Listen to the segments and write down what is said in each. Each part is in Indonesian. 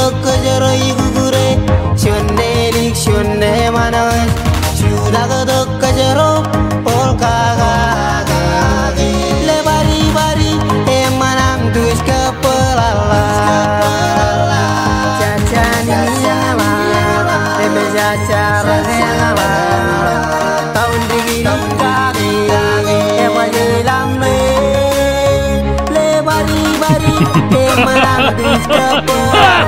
to kajaro igure shonne lik shonne manas chuda to kajaro polka ga le bari bari emanam dus kepelala cacani nyala eme jacara nyala tahun digi kaki ema lame le bari bari emanam dus kepelala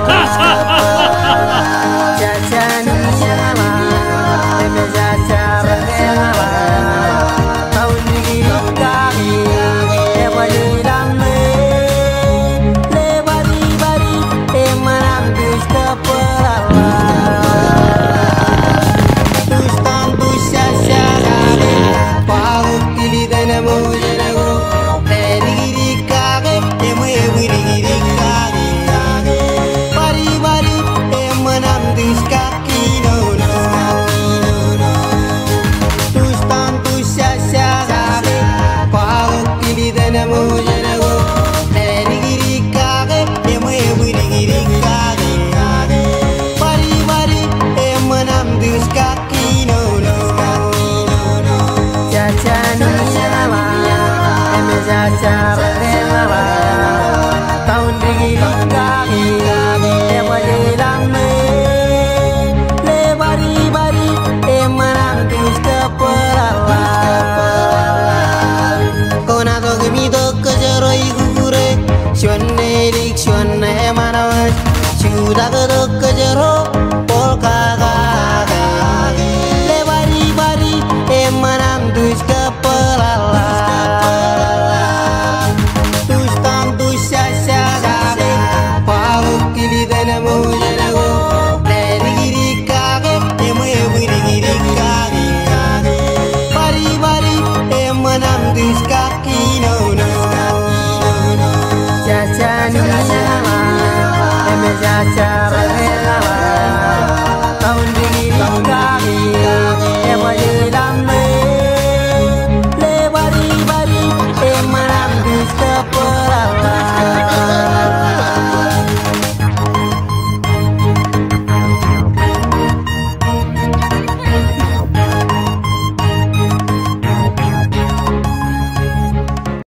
cacani nyala eme jacara nyala tahun digi kaki ema lame le bari bari emanam dus kepelala cara nyala tahun digi kaki ema lame le bari bari emanam dus kepelala kona to gemi to kajaro igure shonne lik shonne manas chuda to kajaro polka ga le bari bari emanam dus kepelala cacani nyala eme jacara